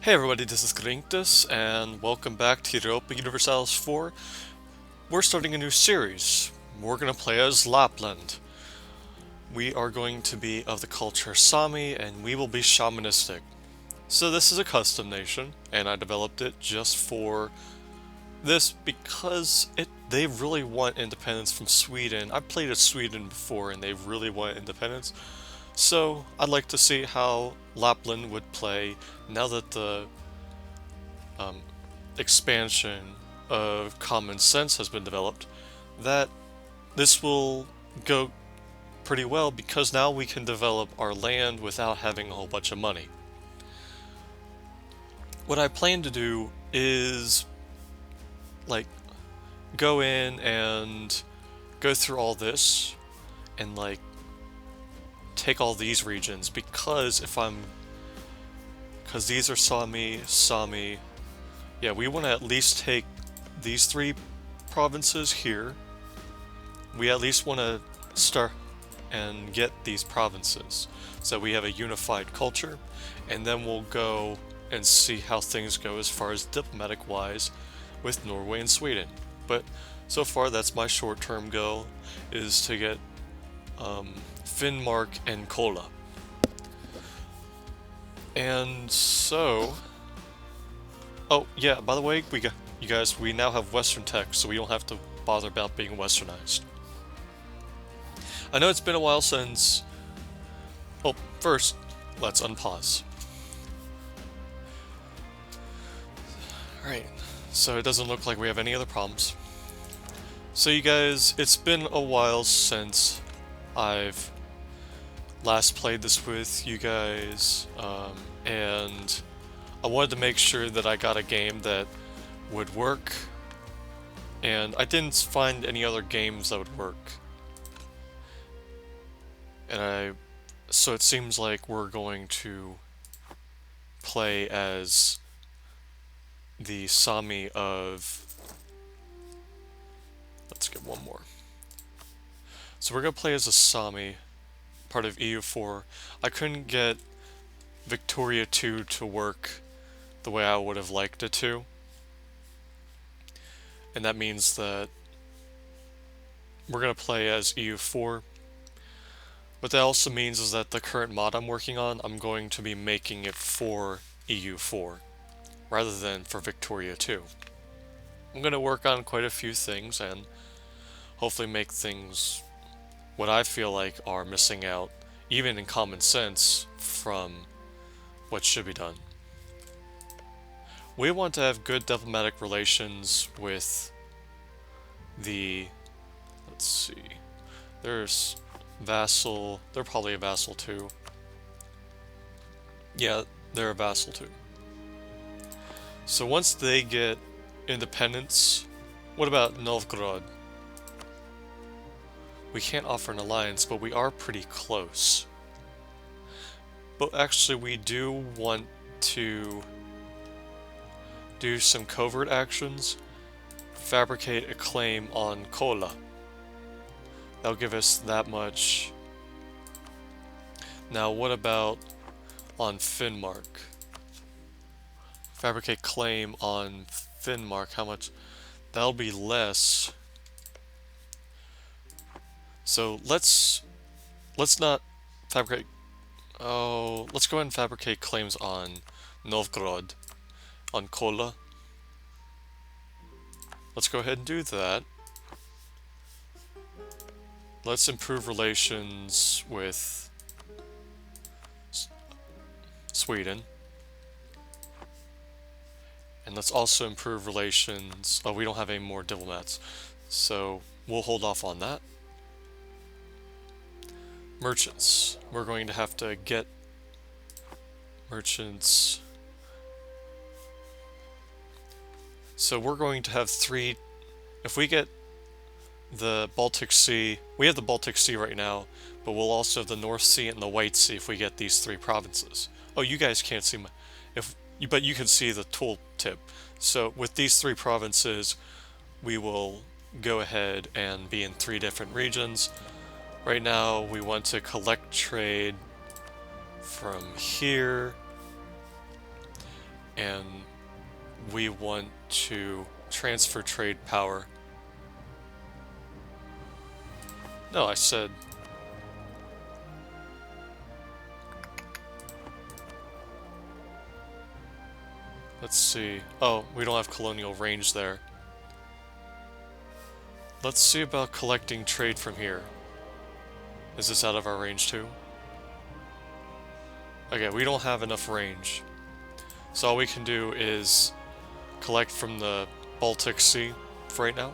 Hey everybody, this is Grinctus, and welcome back to Europa Universalis 4. We're starting a new series. We're going to play as Lappland. We are going to be of the culture Sami, and we will be shamanistic. So this is a custom nation, and I developed it just for this because they really want independence from Sweden. I've played as Sweden before, and they really want independence. So I'd like to see how Lappland would play now that the um, expansion of common sense has been developed, that this will go pretty well because now we can develop our land without having a whole bunch of money. What I plan to do is like go in and go through all this and take all these regions because these are Sami. Yeah, we want to at least take these three provinces here. We at least want to start and get these provinces so we have a unified culture, and then we'll go and see how things go as far as diplomatic wise with Norway and Sweden. But so far that's my short-term goal, is to get Finnmark and Kola. And so, oh yeah, by the way, we now have Western tech, so we don't have to bother about being westernized. I know it's been a while since... Well, first, let's unpause. Alright, so it doesn't look like we have any other problems. So you guys, it's been a while since I've last played this with you guys, and I wanted to make sure that I got a game that would work, and I didn't find any other games that would work. So it seems like we're going to play as the Sami of... Let's get one more. So we're going to play as a Sami, part of EU4. I couldn't get Victoria 2 to work the way I would have liked it to. And that means that we're going to play as EU4. What that also means is that the current mod I'm working on, I'm going to be making it for EU4, rather than for Victoria 2. I'm going to work on quite a few things, and hopefully make things what I feel like are missing out, even in common sense, from what should be done. We want to have good diplomatic relations with the... Let's see. There's vassal. They're probably a vassal too. Yeah, they're a vassal too. So once they get independence, what about Novgorod? We can't offer an alliance, but we are pretty close. But actually we do want to do some covert actions. Fabricate a claim on Kola. That'll give us that much. Now what about on Finnmark? Fabricate claim on Finnmark. How much? That'll be less. So let's not fabricate... Oh, let's go ahead and fabricate claims on Novgorod, on Kola. Let's go ahead and do that. Let's improve relations with Sweden. And let's also improve relations... Oh, we don't have any more diplomats, so we'll hold off on that. Merchants. We're going to have to get merchants. So we're going to have three... If we get the Baltic Sea... We have the Baltic Sea right now, but we'll also have the North Sea and the White Sea if we get these three provinces. Oh, you guys can't see my... But you can see the tooltip. So with these three provinces, we will go ahead and be in 3 different regions. Right now, we want to collect trade from here and we want to transfer trade power. No, I said... Let's see. Oh, we don't have colonial range there. Let's see about collecting trade from here. Is this out of our range too? Okay, we don't have enough range. So all we can do is collect from the Baltic Sea for right now.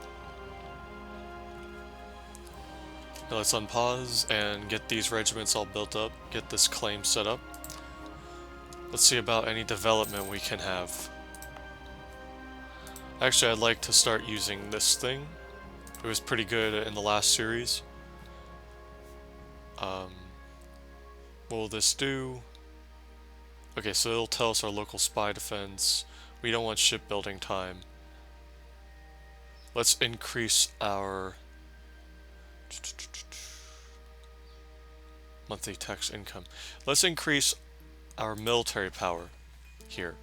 Now let's unpause and get these regiments all built up, get this claim set up. Let's see about any development we can have. Actually, I'd like to start using this thing. It was pretty good in the last series. What will this do? Okay, so it'll tell us our local spy defense. We don't want shipbuilding time. Let's increase our monthly tax income. Let's increase our military power here.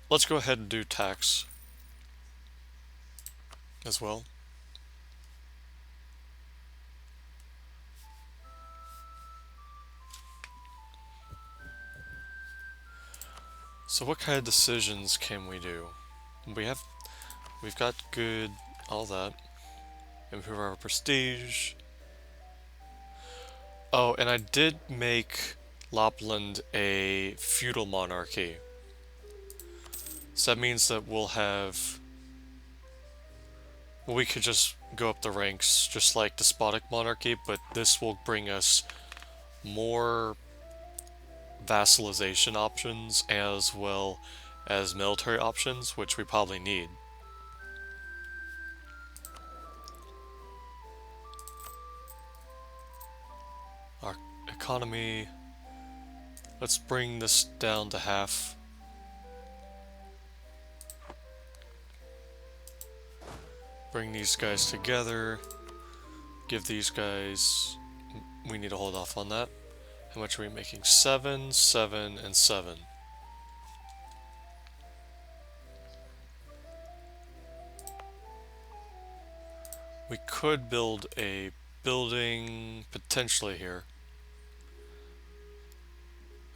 Let's go ahead and do tax as well. So what kind of decisions can we do? We've got good, all that. Improve our prestige. Oh, and I did make Lappland a feudal monarchy. So that means that we'll have... Well, we could just go up the ranks, just like despotic monarchy, but this will bring us more vassalization options as well as military options, which we probably need. Our economy, let's bring this down to half. Bring these guys together, give these guys, we need to hold off on that. How much are we making? 7, 7, and 7. We could build a building potentially here.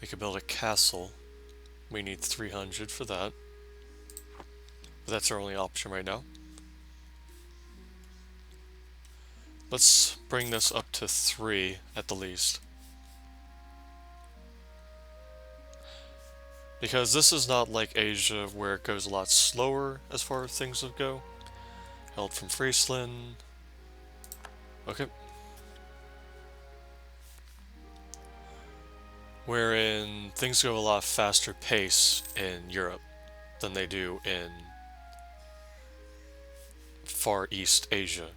We could build a castle. We need 300 for that. But that's our only option right now. Let's bring this up to 3 at the least. Because this is not like Asia where it goes a lot slower as far as things go. Held from Friesland. Okay. Wherein things go a lot faster pace in Europe than they do in Far East Asia.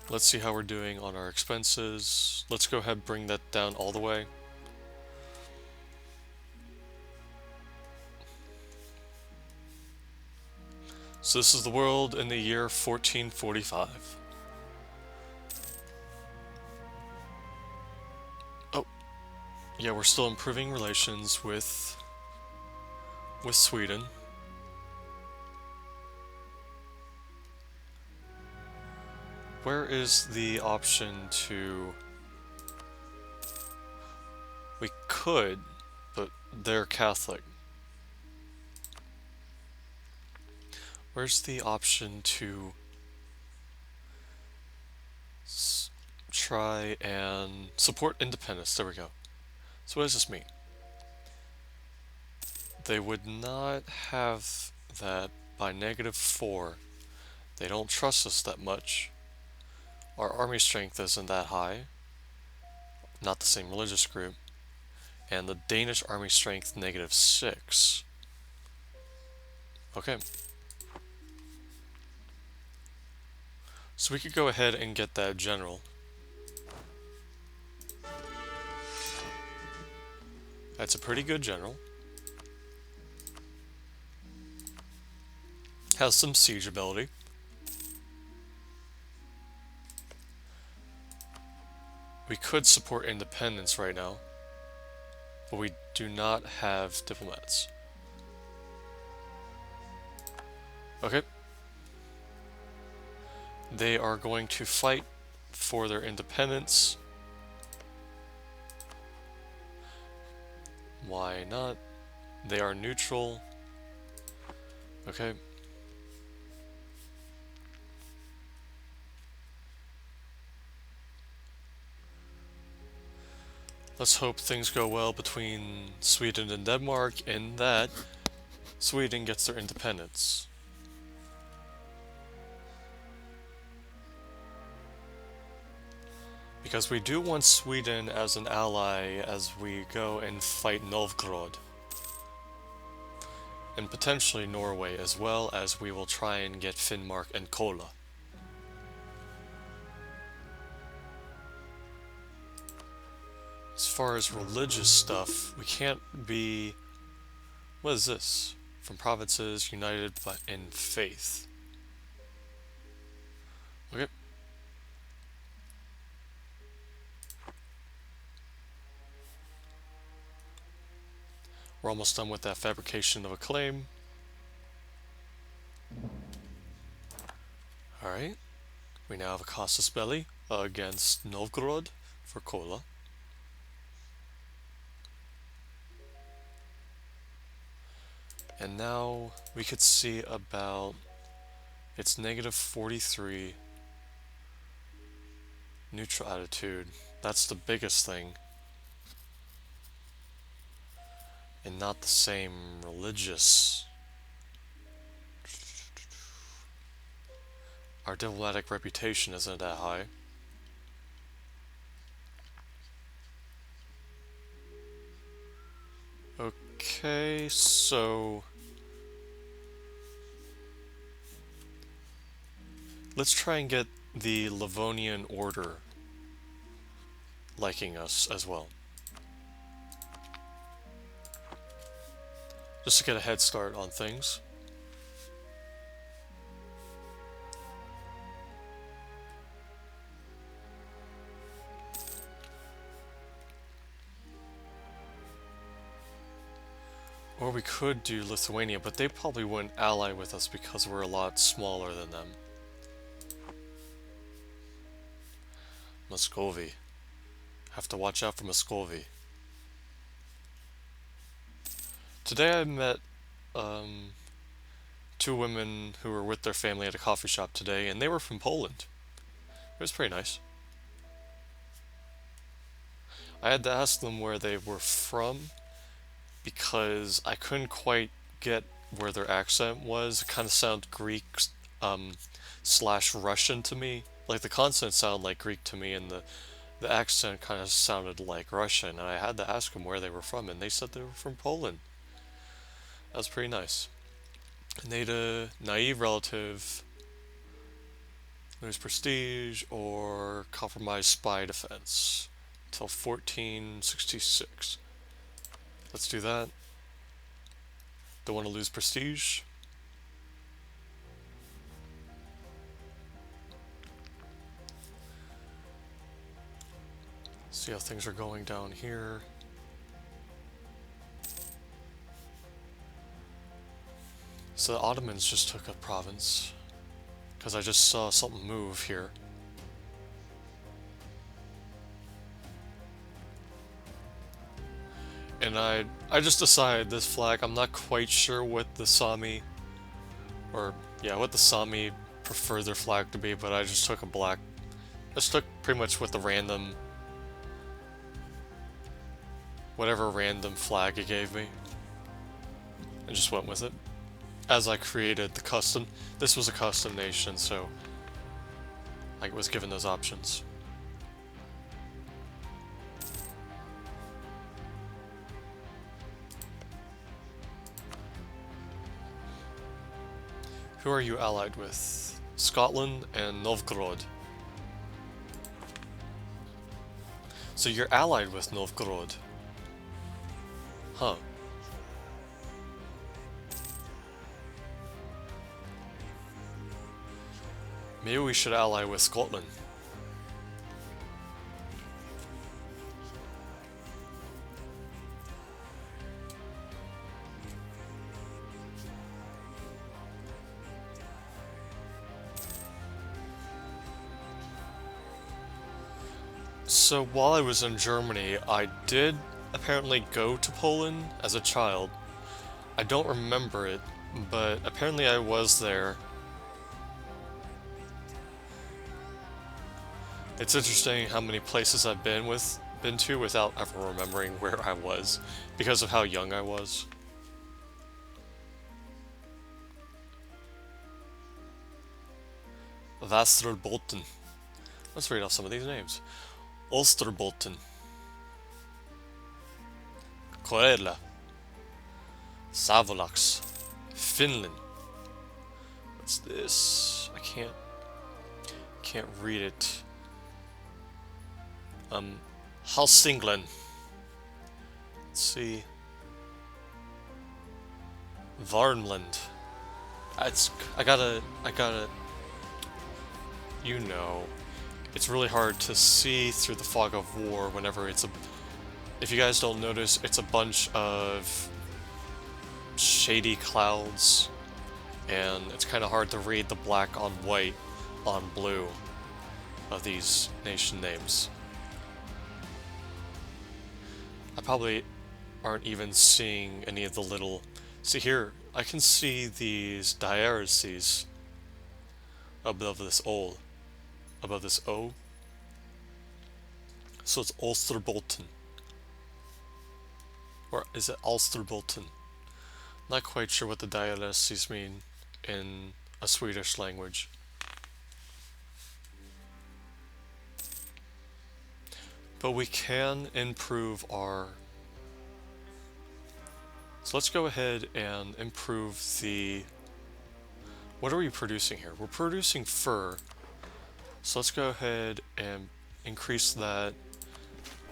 Let's see how we're doing on our expenses. Let's go ahead and bring that down all the way. So this is the world in the year 1445. Oh, yeah, we're still improving relations with Sweden. Where is the option to... We could, but they're Catholic. Where's the option to try and support independence? There we go. So what does this mean? They would not have that by -4. They don't trust us that much. Our army strength isn't that high. Not the same religious group. And the Danish army strength -6. Okay. So we could go ahead and get that general. That's a pretty good general. Has some siege ability. We could support independence right now. but we do not have diplomats. Okay. They are going to fight for their independence. Why not? They are neutral. Okay. Let's hope things go well between Sweden and Denmark, and that Sweden gets their independence. Because we do want Sweden as an ally as we go and fight Novgorod. And potentially Norway, as well as we will try and get Finnmark and Kola. As far as religious stuff, we can't be... What is this? From provinces united in faith. Okay. We're almost done with that fabrication of a claim. Alright. We now have a casus belli against Novgorod for Kola. And now we could see about... It's negative 43. Neutral attitude. That's the biggest thing. And not the same religious. Our diplomatic reputation isn't that high. Okay, so... Let's try and get the Livonian Order liking us as well. Just to get a head start on things. Or we could do Lithuania, but they probably wouldn't ally with us because we're a lot smaller than them. Muscovy. Have to watch out for Muscovy. Today I met two women who were with their family at a coffee shop today, and they were from Poland. It was pretty nice. I had to ask them where they were from because I couldn't quite get where their accent was. It kind of sounded Greek slash Russian to me. Like the consonants sound like Greek to me, and the accent kind of sounded like Russian. And I had to ask them where they were from, and they said they were from Poland. That was pretty nice. Naive relative, lose prestige, or compromise spy defense until 1466. Let's do that. Don't want to lose prestige. See how things are going down here. So the Ottomans just took a province, because I just saw something move here. And I just decided this flag, I'm not quite sure what the Sami, what the Sami prefer their flag to be, but I just took a black, I just took pretty much what the random, whatever random flag it gave me, and just went with it. As I created the custom, this was a custom nation, so I was given those options. Who are you allied with? Scotland and Novgorod. So you're allied with Novgorod. Huh. Maybe we should ally with Scotland. So while I was in Germany, I did apparently go to Poland as a child. I don't remember it, but apparently I was there. It's interesting how many places I've been to without ever remembering where I was because of how young I was. Västerbotten. Let's read off some of these names. Österbotten. Koela. Savolax. Finland. What's this? I can't read it. Hälsingland. Let's see. Varmland. I gotta, you know, it's really hard to see through the fog of war whenever if you guys don't notice, it's a bunch of shady clouds, and it's kind of hard to read the black on white on blue of these nation names. I probably aren't even seeing any of the little... See here, I can see these diareses above this O. Above this O. So it's Österbotten. Or is it Alsterbotten? Not quite sure what the diareses mean in a Swedish language. But we can improve our... So let's go ahead and improve the... What are we producing here? We're producing fur. So let's go ahead and increase that.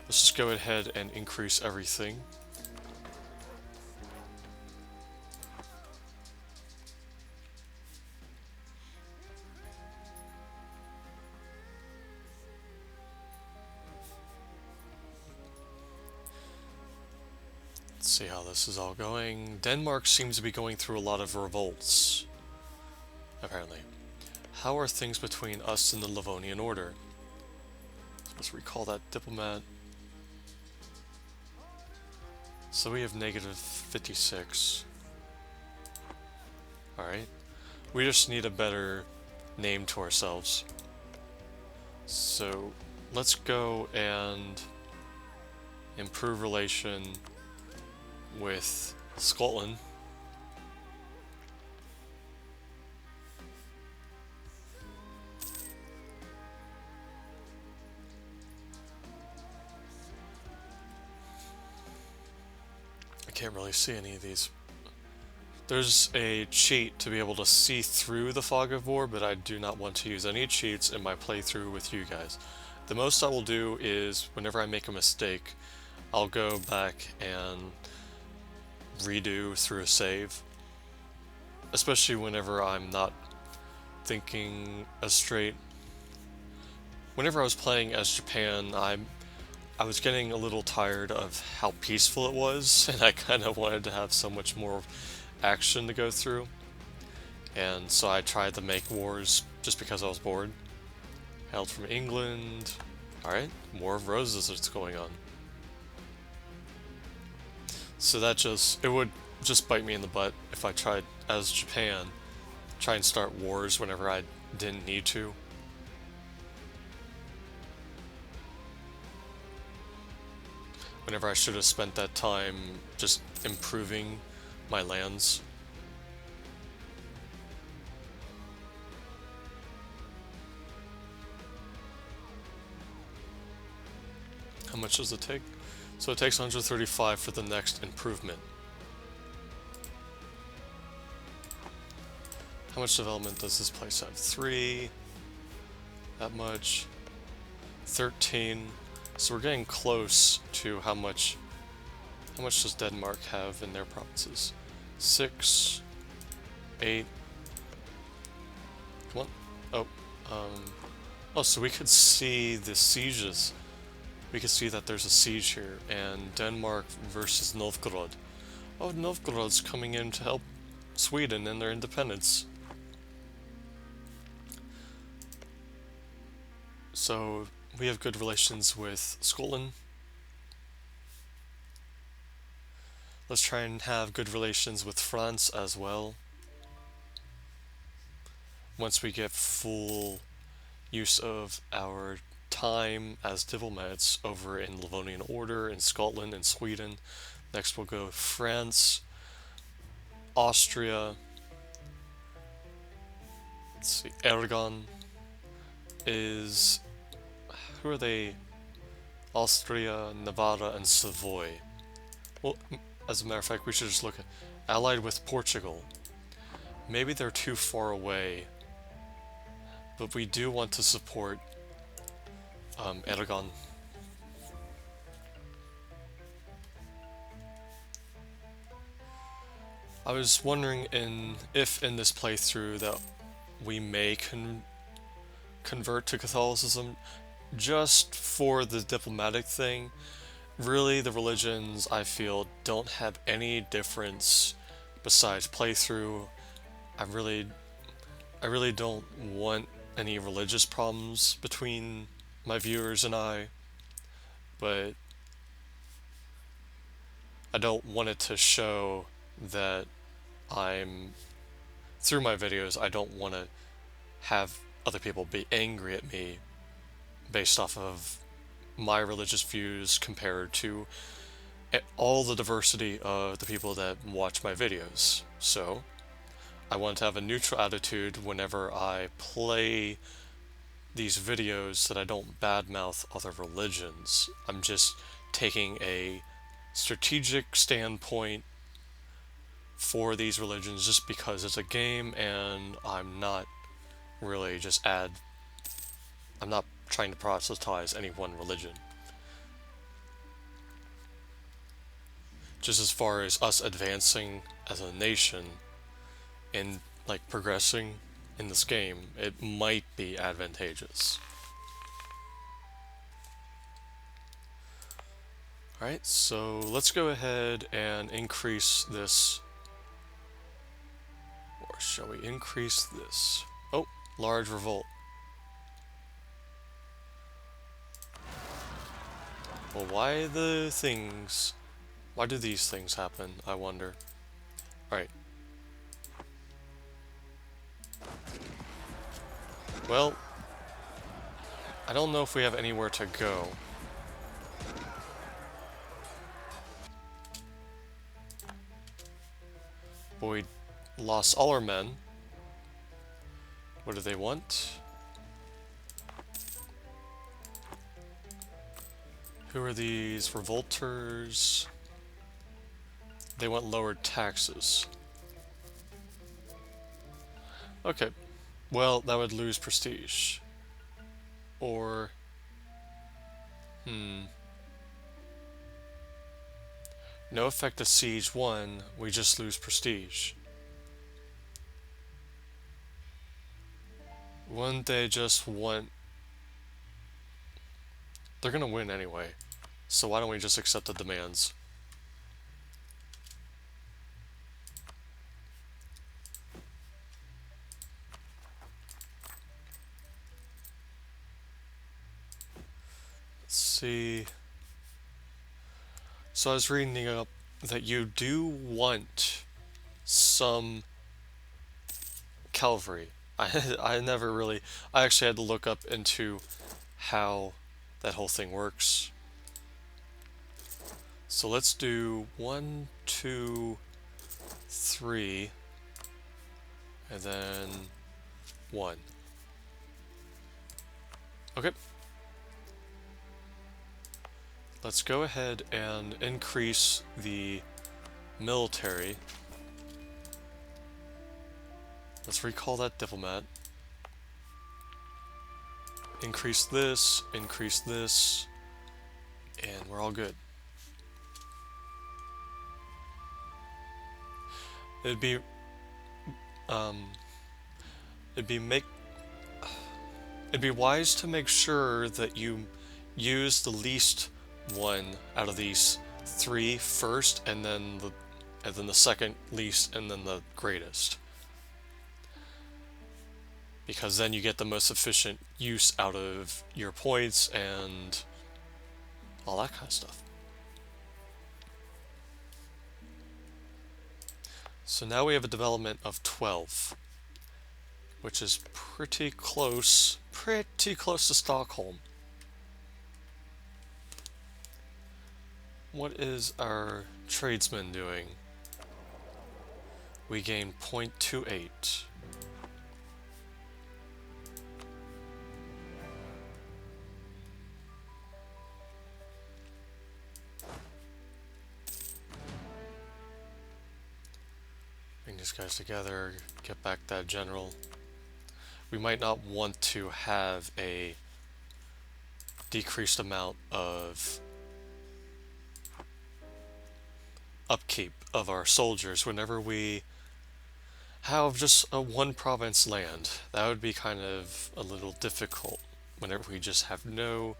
Let's just go ahead and increase everything. See how this is all going. Denmark seems to be going through a lot of revolts, apparently. How are things between us and the Livonian Order? Let's recall that diplomat. So we have -56. Alright. We just need a better name to ourselves. So let's go and improve relation with Scotland. I can't really see any of these. There's a cheat to be able to see through the fog of war, but I do not want to use any cheats in my playthrough with you guys. The most I will do is, whenever I make a mistake, I'll go back and redo through a save, especially whenever I'm not thinking as straight. Whenever I was playing as Japan, I was getting a little tired of how peaceful it was, and I kind of wanted to have so much more action to go through, and so I tried to make wars just because I was bored. Hailed from England. Alright, War of Roses that's going on. So it would just bite me in the butt if I tried, as Japan, try and start wars whenever I didn't need to. Whenever I should have spent that time just improving my lands. How much does it take? So it takes 135 for the next improvement. How much development does this place have? 3. That much. 13. So we're getting close to how much does Denmark have in their provinces? 6. 8. Come on. Oh, so we could see the sieges. We can see that there's a siege here, and Denmark versus Novgorod. Oh, Novgorod's coming in to help Sweden in their independence. So, we have good relations with Scotland. Let's try and have good relations with France as well. Once we get full use of our time as diplomats over in Livonian Order, in Scotland, and Sweden. Next we'll go France, Austria. Let's see, Aragon is... who are they? Austria, Navarra, and Savoy. Well, as a matter of fact, we should just look at allied with Portugal. Maybe they're too far away, but we do want to support Aragon. I was wondering if in this playthrough that we may convert to Catholicism just for the diplomatic thing. Really, the religions, I feel, don't have any difference besides playthrough. I really don't want any religious problems between my viewers and I, but I don't want it to show that through my videos, I don't want to have other people be angry at me based off of my religious views compared to all the diversity of the people that watch my videos. So I want to have a neutral attitude whenever I play these videos, that I don't badmouth other religions. I'm just taking a strategic standpoint for these religions just because it's a game, and I'm not really I'm not trying to proselytize any one religion. Just as far as us advancing as a nation and like progressing in this game, it might be advantageous. Alright, so let's go ahead and increase this. Or shall we increase this? Oh, large revolt. Well, why do these things happen, I wonder? Alright. Well, I don't know if we have anywhere to go. But we lost all our men. What do they want? Who are these revolters? They want lowered taxes. Okay. Well, that would lose prestige. Or... no effect to siege 1, we just lose prestige. Wouldn't they just want... they're gonna win anyway, so why don't we just accept the demands? Let's see... so I was reading up that you do want some cavalry. I never really... I actually had to look up into how that whole thing works. So let's do 1, 2, 3, and then 1. Okay. Let's go ahead and increase the military. Let's recall that diplomat. Increase this, and we're all good. It'd be wise to make sure that you use the least one out of these 3 first, and then the second least, and then the greatest. because then you get the most efficient use out of your points and all that kind of stuff. So now we have a development of 12, which is pretty close to Stockholm. What is our tradesman doing? We gain 0.28. Bring these guys together, get back that general. We might not want to have a decreased amount of upkeep of our soldiers whenever we have just a one province land. That would be kind of a little difficult whenever we just have no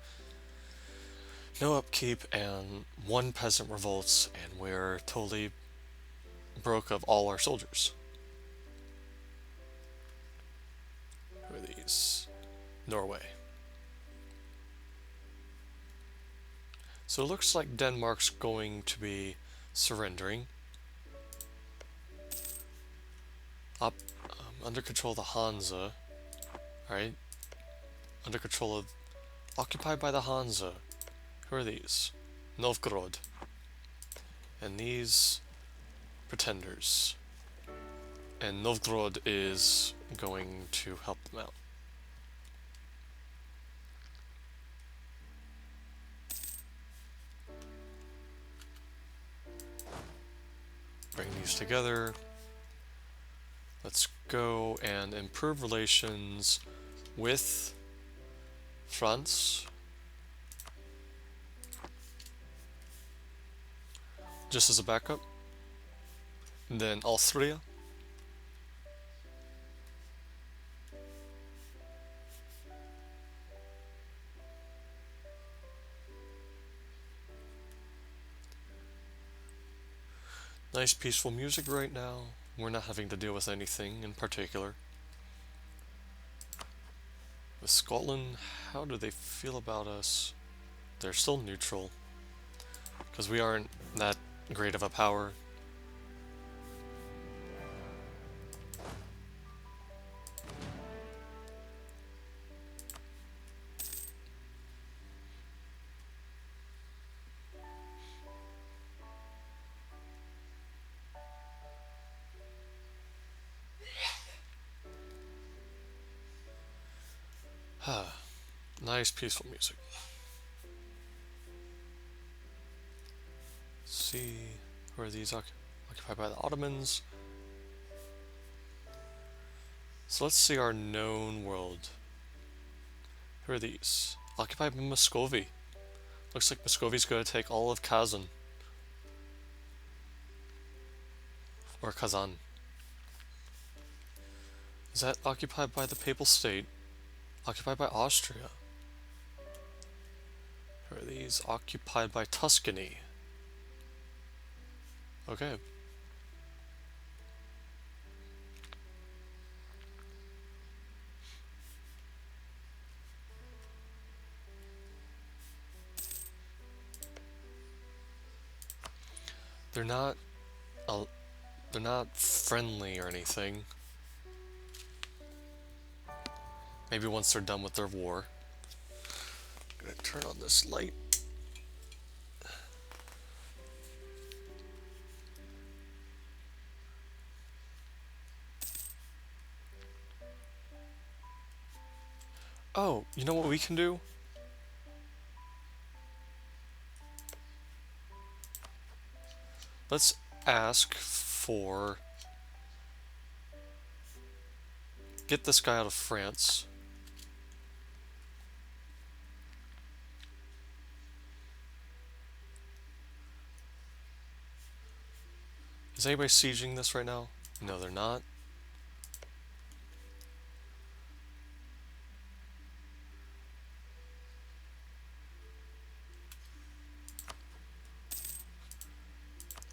upkeep and one peasant revolts and we're totally broke of all our soldiers. Who are these? Norway. So it looks like Denmark's going to be surrendering. Under control of the Hansa. Alright. Under control of... Occupied by the Hansa. Who are these? Novgorod. And these... pretenders. And Novgorod is going to help them out. Bring these together. Let's go and improve relations with France. Just as a backup. And then Austria. Nice peaceful music right now. We're not having to deal with anything in particular. With Scotland, how do they feel about us? They're still neutral. Because we aren't that great of a power. Nice peaceful music. Let's see, who are these occupied by the Ottomans? So let's see our known world. Who are these? Occupied by Muscovy. Looks like Muscovy's going to take all of Kazan. Or Kazan. Is that occupied by the Papal State? Occupied by Austria. Who are these? Occupied by Tuscany. Okay. They're not friendly or anything. Maybe once they're done with their war. I'm gonna turn on this light. Oh, you know what we can do? Let's ask for... Get this guy out of France. Is anybody sieging this right now? No, they're not.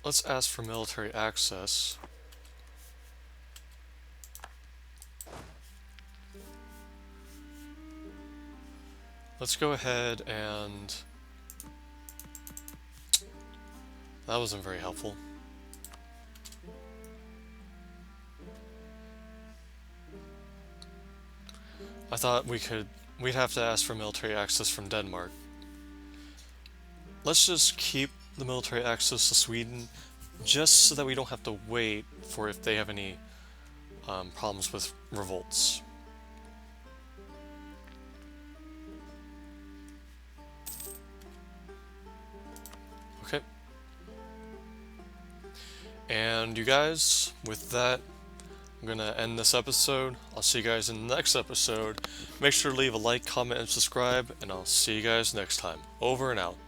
Let's ask for military access. let's go ahead and... That wasn't very helpful. I thought we'd have to ask for military access from Denmark. Let's just keep the military access to Sweden, just so that we don't have to wait for if they have any problems with revolts. Okay. And you guys, with that, I'm gonna end this episode. I'll see you guys in the next episode. Make sure to leave a like, comment, and subscribe, and I'll see you guys next time. Over and out.